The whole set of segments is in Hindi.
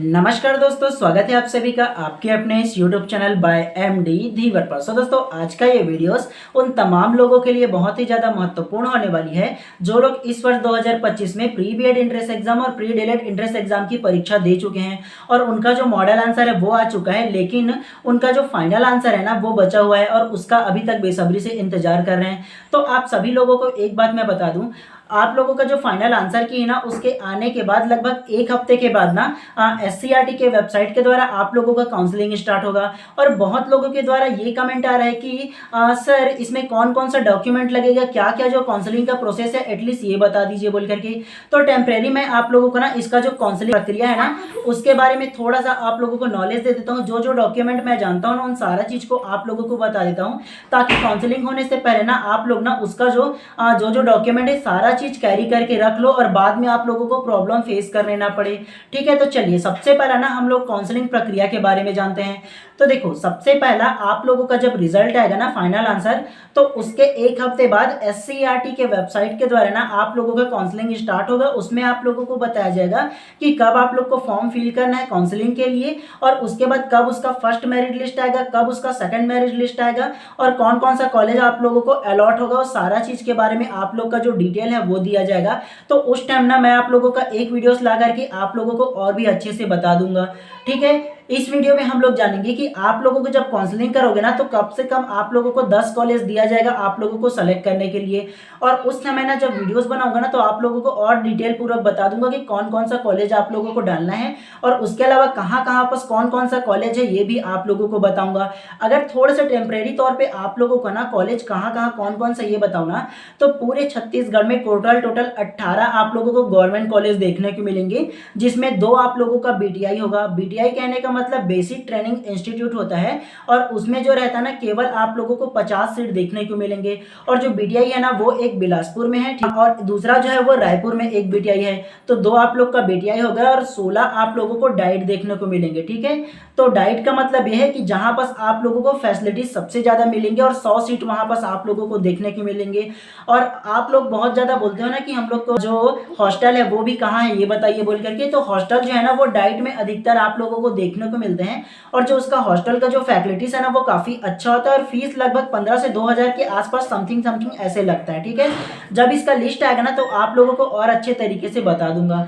नमस्कार दोस्तों, स्वागत है आप सभी का आपके अपने इस YouTube चैनल बाय एमडी धीवर पर। दोस्तों, आज का ये वीडियोस उन तमाम लोगों के लिए बहुत ही ज़्यादा महत्वपूर्ण होने वाली है जो लोग इस वर्ष 2025 में प्री बीएड इंट्रेंस एग्जाम और प्री डीएलएड इंट्रेंस एग्जाम की परीक्षा दे चुके हैं और उनका जो मॉडल आंसर है वो आ चुका है, लेकिन उनका जो फाइनल आंसर है ना वो बचा हुआ है और उसका अभी तक बेसब्री से इंतजार कर रहे हैं। तो आप सभी लोगों को एक बात मैं बता दूं, आप लोगों का जो फाइनल आंसर की है ना उसके आने के बाद लगभग एक हफ्ते के बाद ना एससीईआरटी के वेबसाइट के द्वारा आप लोगों का काउंसलिंग स्टार्ट होगा। और बहुत लोगों के द्वारा ये कमेंट आ रहा है कि सर इसमें कौन कौन सा डॉक्यूमेंट लगेगा, क्या क्या जो काउंसलिंग का प्रोसेस है एटलीस्ट ये बता दीजिए बोल करके। तो टेम्परेरी मैं आप लोगों को ना इसका जो काउंसलिंग प्रक्रिया है ना उसके बारे में थोड़ा सा आप लोगों को नॉलेज दे देता हूँ। जो जो डॉक्यूमेंट मैं जानता हूँ ना उन सारा चीज़ को आप लोगों को बता देता हूँ, ताकि काउंसलिंग होने से पहले ना आप लोग ना उसका जो डॉक्यूमेंट है सारा चीज़ कैरी करके रख लो और बाद में आप लोगों को प्रॉब्लम फेस करने ना पड़े। ठीक है, तो चलिए सबसे पहला ना हम लोग काउंसलिंग प्रक्रिया के बारे में जानते हैं। तो देखो, सबसे पहला आप लोगों का जब रिजल्ट आएगा ना फाइनल आंसर, तो उसके एक हफ्ते बाद एससीईआरटी के वेबसाइट के द्वारा ना आप लोगों का काउंसलिंग स्टार्ट होगा। उसमें आप लोगों को बताया जाएगा कि कब आप लोग को फॉर्म फिल करना है काउंसलिंग के लिए, और उसके बाद कब उसका फर्स्ट मेरिट लिस्ट आएगा, कब उसका सेकंड मेरिट लिस्ट आएगा और कौन कौन सा कॉलेज आप लोगों को अलॉट होगा। और सारा चीज़ के बारे में आप लोग का जो डिटेल है वो दिया जाएगा। तो उस टाइम ना मैं आप लोगों का एक वीडियोस ला करके आप लोगों को और भी अच्छे से बता दूंगा। ठीक है, इस वीडियो में हम लोग जानेंगे कि आप लोगों को जब काउंसलिंग करोगे ना तो कम से कम आप लोगों को 10 कॉलेज दिया जाएगा आप लोगों को सेलेक्ट करने के लिए। और उस समय ना जब वीडियोस बनाऊंगा ना तो आप लोगों को और डिटेल पूर्वक बता दूंगा कि कौन कौन सा कॉलेज आप लोगों को डालना है और उसके अलावा कहाँ कहाँ पर कौन कौन सा कॉलेज है ये भी आप लोगों को बताऊंगा। अगर थोड़े से टेम्परेरी तौर पर आप लोगों को ना कॉलेज कहाँ कहाँ कौन कौन सा ये बताऊँ ना, तो पूरे छत्तीसगढ़ में टोटल 18 आप लोगों को गवर्नमेंट कॉलेज देखने को मिलेंगे, जिसमें 2 आप लोगों का बीटीआई होगा। बीटीआई कहने का मतलब बेसिक ट्रेनिंग इंस्टीट्यूट होता है और उसमें जो रहता है ना केवल आप लोगों को 50 सीट देखने को मिलेंगे। और जो बीटीआई है ना वो एक बिलासपुर में है, ठीक, और दूसरा जो है वो रायपुर में एक बीटीआई है। तो 2 आप लोग का बीटीआई होगा और 16 आप लोगों को डाइट देखने को मिलेंगे। ठीक है, तो डाइट का मतलब यह है कि जहां पर आप लोगों को फैसिलिटी सबसे ज्यादा मिलेंगे और 100 सीट वहां पर आप लोगों को देखने को मिलेंगे। और आप लोग बहुत ज्यादा बोलते हो ना कि हम लोग को जो हॉस्टल है वो भी कहाँ है ये बताइए बोल करके। तो हॉस्टल जो है ना वो डाइट में अधिकतर आप लोगों को देखने को मिलते हैं और जो उसका हॉस्टल का जो फैसिलिटीज है ना वो काफी अच्छा होता है और फीस लगभग 15 से 2000 के आसपास समथिंग ऐसे लगता है। ठीक है, जब इसका लिस्ट आएगा ना तो आप लोगों को और अच्छे तरीके से बता दूंगा।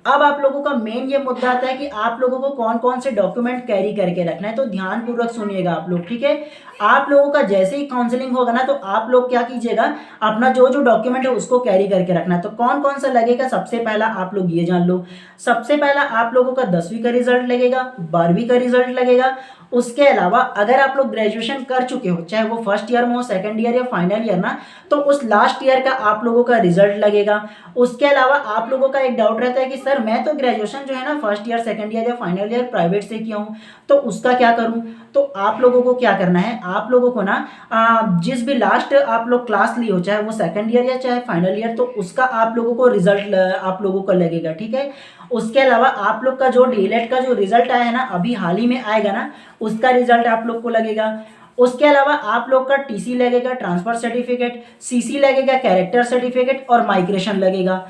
अब आप लोगों का मेन ये मुद्दा आता है कि आप लोगों को कौन कौन से डॉक्यूमेंट कैरी करके रखना है। तो ध्यान पूर्वक सुनिएगा आप लोग। ठीक है, आप लोगों का जैसे ही काउंसलिंग होगा ना तो आप लोग क्या कीजिएगा, अपना जो जो डॉक्यूमेंट है उसको कैरी करके रखना है। तो कौन कौन सा लगेगा, सबसे पहला आप लोग ये जान लो। सबसे पहला आप लोगों का 10वीं का रिजल्ट लगेगा, 12वीं का रिजल्ट लगेगा। उसके अलावा अगर आप लोग ग्रेजुएशन कर चुके हो, चाहे वो फर्स्ट ईयर में हो, सेकंड ईयर या फाइनल ईयर ना, तो उस लास्ट ईयर का आप लोगों का रिजल्ट लगेगा। उसके अलावा आप लोगों का एक डाउट रहता है कि सर मैं तो ग्रेजुएशन जो है ना फर्स्ट ईयर, सेकंड ईयर या फाइनल ईयर प्राइवेट से किया हूँ, तो उसका क्या करूँ। तो आप लोगों को क्या करना है, आप लोगों को ना जिस भी लास्ट आप लोग क्लास ली हो, चाहे वो सेकंड ईयर या चाहे फाइनल ईयर, तो उसका आप लोगों को रिजल्ट आप लोगों को लगेगा। ठीक है, उसके अलावा आप लोग का जो डीएलएड का जो रिजल्ट आया है ना अभी हाल ही में आएगा ना, उसका रिजल्ट आप लोग को लगेगा। उसके अलावा आप लोग का टीसी लगेगा, ट्रांसफर सर्टिफिकेट, सीसी लगेगा, कैरेक्टर सर्टिफिकेट और माइग्रेशन लगेगा।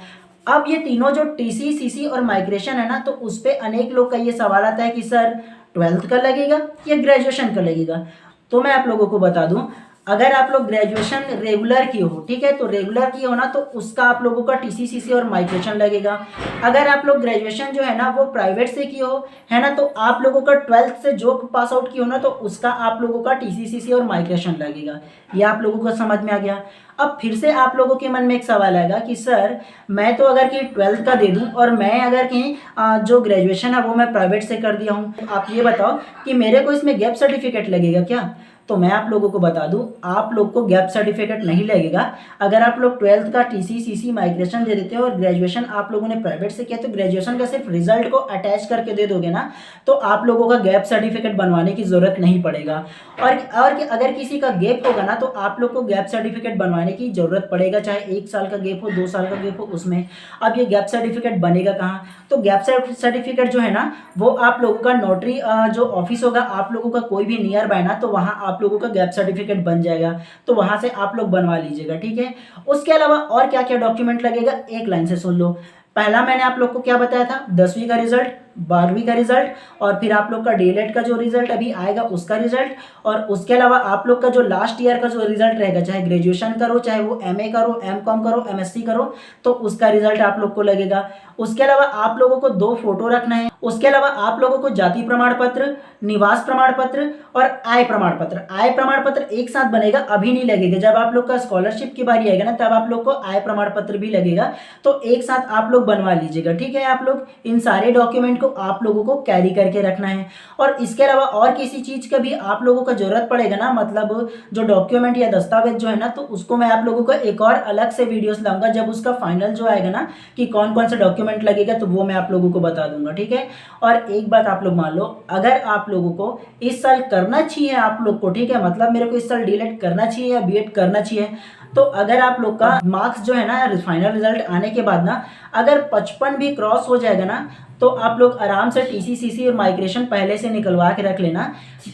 अब ये तीनों जो टीसी, सीसी और माइग्रेशन है ना, तो उस पर अनेक लोग का ये सवाल आता है कि सर 12th का लगेगा या ग्रेजुएशन का लगेगा। तो मैं आप लोगों को बता दूं, अगर आप लोग ग्रेजुएशन रेगुलर की हो, ठीक है, तो रेगुलर की हो ना तो उसका आप लोगों का टीसी, सीसी और माइग्रेशन लगेगा। अगर आप लोग ग्रेजुएशन जो है ना वो प्राइवेट से की हो, है ना, तो आप लोगों का 12th से जो पास आउट की हो ना तो उसका आप लोगों का टीसी, सीसी और माइग्रेशन लगेगा। ये आप लोगों को समझ में आ गया। अब फिर से आप लोगों के मन में एक सवाल आएगा कि सर मैं तो अगर कि 12th का दे दूं और मैं अगर कि जो ग्रेजुएशन है वो मैं प्राइवेट से कर दिया हूं, आप ये बताओ कि मेरे को इसमें गैप सर्टिफिकेट लगेगा क्या। तो मैं आप लोगों को बता दूं, आप लोग को गैप सर्टिफिकेट नहीं लगेगा। अगर आप लोग 12th का टीसी, सीसी, माइग्रेशन दे देते हो और ग्रेजुएशन आप लोगों ने प्राइवेट से किया तो ग्रेजुएशन का सिर्फ रिजल्ट को अटैच करके दे दोगे ना, तो आप लोगों का गैप सर्टिफिकेट बनवाने की जरूरत नहीं पड़ेगा। और कि अगर किसी का गैप होगा ना तो आप लोग को गैप सर्टिफिकेट बनवाने की जरूरत पड़ेगा, चाहे 1 साल का गैप हो, 2 साल का गैप हो उसमें। अब ये गैप सर्टिफिकेट बनेगा कहाँ, तो गैप सर्टिफिकेट जो है ना वो आप लोगों का नोटरी जो ऑफिस होगा आप लोगों का कोई भी नियर बाय ना, तो वहाँ आप लोगों का गैप सर्टिफिकेट बन जाएगा, तो वहाँ से आप लोग बनवा लीजिएगा। ठीक है, उसके अलावा और क्या क्या डॉक्यूमेंट लगेगा एक लाइन से सुन लो। पहला मैंने आप लोग को क्या बताया था, 10वीं का रिजल्ट, 12वीं का रिजल्ट और फिर आप लोग का डीएलएड का जो रिजल्ट अभी आएगा उसका रिजल्ट, और उसके अलावा आप लोग का जो लास्ट ईयर का जो रिजल्ट रहेगा, चाहे ग्रेजुएशन करो, चाहे वो एमए करो, एमकॉम करो, एमएससी करो, तो उसका रिजल्ट आप लोग को लगेगा। उसके अलावा आप लोगों को 2 फोटो रखना है। उसके अलावा आप लोगों को जाति प्रमाण पत्र, निवास प्रमाण पत्र और आय प्रमाण पत्र, आय प्रमाण पत्र एक साथ बनेगा, अभी नहीं लगेगा। जब आप लोग का स्कॉलरशिप की बारी आएगा ना, तब आप लोग को आय प्रमाण पत्र भी लगेगा, तो एक साथ आप लोग बनवा लीजिएगा, ठीक है। आप लोग इन सारे डॉक्यूमेंट को आप लोगों को कैरी करके रखना है। और इसके अलावा और किसी चीज का भी आप लोगों को जरूरत पड़ेगा ना, मतलब जो डॉक्यूमेंट या दस्तावेज जो है ना, तो उसको मैं आप लोगों को एक और अलग से वीडियोस लाऊंगा, जब उसका फाइनल जो आएगा ना कि कौन कौन सा डॉक्यूमेंट लगेगा, तो वो मैं आप लोगों को बता दूंगा, ठीक है। और एक बात आप लोग मान लो, अगर आप लोगों को इस साल करना चाहिए आप लोग को, ठीक है, मतलब मेरे को इस साल डीएलएड करना चाहिए या बीएड करना चाहिए, तो अगर आप लोग का मार्क्स जो है ना फाइनल रिजल्ट आने के बाद ना, अगर 55 भी क्रॉस हो जाएगा ना, तो आप लोग आराम से टीसीसीसी और माइग्रेशन पहले से निकलवा के रख लेना।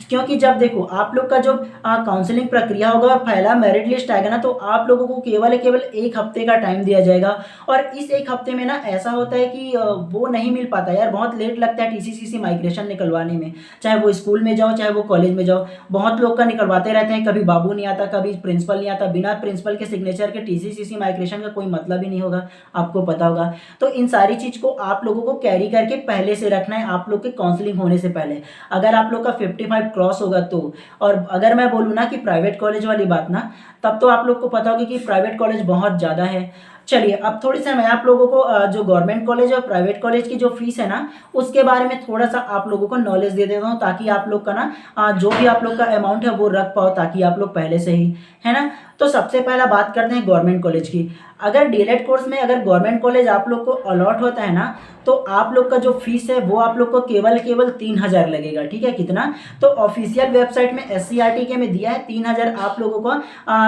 क्योंकि जब देखो आप लोग का जो काउंसलिंग प्रक्रिया होगा और पहला मेरिट लिस्ट आएगा ना, तो आप लोगों को केवल 1 हफ्ते का टाइम दिया जाएगा। और इस 1 हफ्ते में ना ऐसा होता है कि वो नहीं मिल पाता यार, बहुत लेट लगता है टीसीसीसी माइग्रेशन निकलवाने में, चाहे वो स्कूल में जाओ चाहे वो कॉलेज में जाओ। बहुत लोग का निकलवाते रहते हैं, कभी बाबू नहीं आता, कभी प्रिंसिपल नहीं आता। बिना प्रिंसिपल के सिग्नेचर के टीसीसीसी माइग्रेशन का कोई मतलब ही नहीं होगा, आपको पता होगा। तो इन सारी चीज को आप लोगों को कैरी करके पहले से रखना है, आप लोग के काउंसलिंग होने से पहले। अगर आप लोग का 55 क्रॉस होगा तो, और अगर मैं बोलूँ ना कि प्राइवेट कॉलेज वाली बात ना, तब तो आप लोग को पता होगा कि प्राइवेट कॉलेज बहुत ज़्यादा है। चलिए अब थोड़ी सा मैं आप लोगों को जो गवर्नमेंट कॉलेज और प्राइवेट कॉलेज की जो फीस है ना, उसके बारे में थोड़ा सा आप लोगों को नॉलेज दे देता हूँ, ताकि आप लोग का ना जो भी आप लोग का अमाउंट है वो रख पाओ, ताकि आप लोग पहले से ही, है ना। तो सबसे पहला बात करते हैं गवर्नमेंट कॉलेज की। अगर डीएलएड कोर्स में अगर गवर्नमेंट कॉलेज आप लोग को अलॉट होता है ना, तो आप लोग का जो फीस है वो आप लोग को केवल 3000 लगेगा, ठीक है। कितना? तो ऑफिशियल वेबसाइट में एससीईआरटी के में दिया है 3000 आप लोगों को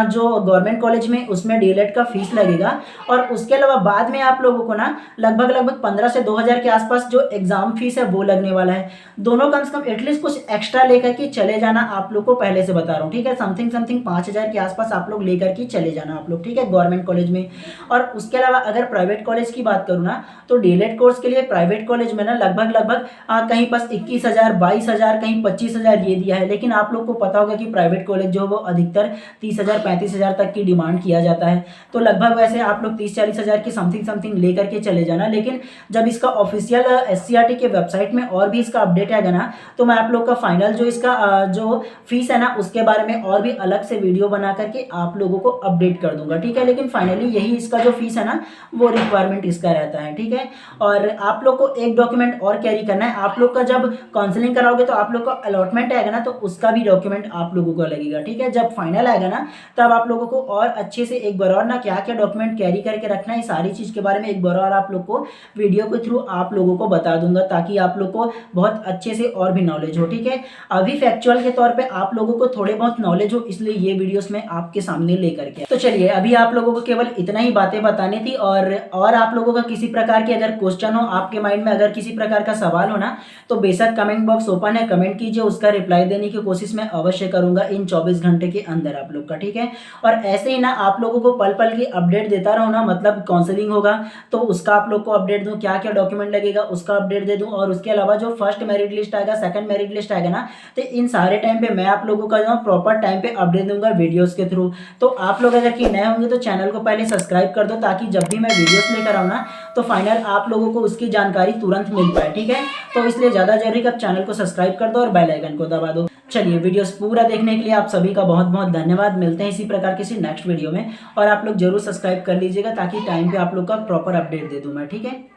जो गवर्नमेंट कॉलेज में उसमें डीएलएड का फीस लगेगा। और उसके अलावा बाद में आप लोगों को ना लगभग 15 से 2000 के आसपास जो एग्जाम फीस है वो लगने वाला है। दोनों कम से कम एटलीस्ट कुछ एक्स्ट्रा लेकर के चले जाना, आप लोग को पहले से बता रहा हूँ, ठीक है। समथिंग 5000 के आसपास आप लोग लेकर के चले जाना आप लोग, ठीक है, गवर्नमेंट कॉलेज में। और उसके अलावा अगर प्राइवेट कॉलेज की बात करूँ ना, तो डीएलएड कोर्स के लिए प्राइवेट कॉलेज में ना लगभग कहीं पास 21000, 22000, कहीं 25000 ये दिया है। लेकिन आप लोग को पता होगा कि प्राइवेट कॉलेज जो है वो अधिकतर 30000, 35000 तक की डिमांड किया जाता है। तो लगभग वैसे आप लोग 30-40 की समथिंग लेकर के चले जाना। लेकिन जब इसका ऑफिशियल एससीईआरटी के वेबसाइट में और भी इसका अपडेट आएगा ना, तो मैं आप लोग का फाइनल जो इसका जो फीस है ना उसके बारे में और भी अलग से वीडियो बना करके आप लोगों को अपडेट कर दूंगा, ठीक है। लेकिन फाइनली यही इसका जो फीस है ना वो रिक्वायरमेंट इसका रहता है, ठीक है। और आप लोग को एक डॉक्यूमेंट और कैरी करना है। आप लोग का जब काउंसलिंग कराओगे तो आप लोग का अलॉटमेंट आएगा ना, तो उसका भी डॉक्यूमेंट आप लोगों को लगेगा, ठीक है। जब फाइनल आएगा ना, तब आप लोगों को और अच्छे से एक बार और ना क्या क्या डॉक्यूमेंट कैरी करके रखना है, सारी चीज के बारे में एक बार और आप लोग को वीडियो के थ्रू आप लोगों को बता दूंगा, ताकि आप लोग को बहुत अच्छे से और भी नॉलेज हो, ठीक है। अभी फैक्चुअल के तौर पे आप लोगों को थोड़े बहुत नॉलेज हो, इसलिए ये वीडियोस में आपके सामने लेकर के। तो चलिए अभी आप लोगों को केवल इतना ही बातें बतानी थी। और आप लोगों का किसी प्रकार की अगर क्वेश्चन हो, आपके माइंड में अगर किसी प्रकार का सवाल हो ना, तो बेशक कमेंट बॉक्स ओपन है, कमेंट कीजिए, उसका रिप्लाई देने की कोशिश मैं अवश्य करूंगा इन 24 घंटे के अंदर आप लोग का, ठीक है। और ऐसे ही ना आप लोगों को पल पल की अपडेट देता रहूँ ना, मतलब काउंसलिंग होगा तो उसका आप लोग को अपडेट दूं, क्या क्या डॉक्यूमेंट लगेगा उसका अपडेट दे दूं। और उसके अलावा जो फर्स्ट मेरिट लिस्ट आएगा, सेकंड मेरिट लिस्ट आएगा ना, तो इन सारे टाइम पे मैं आप लोगों का जो प्रॉपर टाइम पे अपडेट दूंगा वीडियोस के थ्रू। तो आप लोग अगर कि नए होंगे तो चैनल को पहले सब्सक्राइब कर दो, ताकि जब भी मैं वीडियोस लेकर आऊँ ना, तो फाइनल आप लोगों को उसकी जानकारी तुरंत मिल पाए, ठीक है। तो इसलिए ज्यादा जरूरी आप चैनल को सब्सक्राइब कर दो और बेल आइकन को दबा दो। चलिए वीडियोस पूरा देखने के लिए आप सभी का बहुत बहुत धन्यवाद। मिलते हैं इसी प्रकार किसी नेक्स्ट वीडियो में, और आप लोग जरूर सब्सक्राइब कर लीजिएगा, ताकि टाइम पे आप लोग का प्रॉपर अपडेट दे दूं मैं, ठीक है।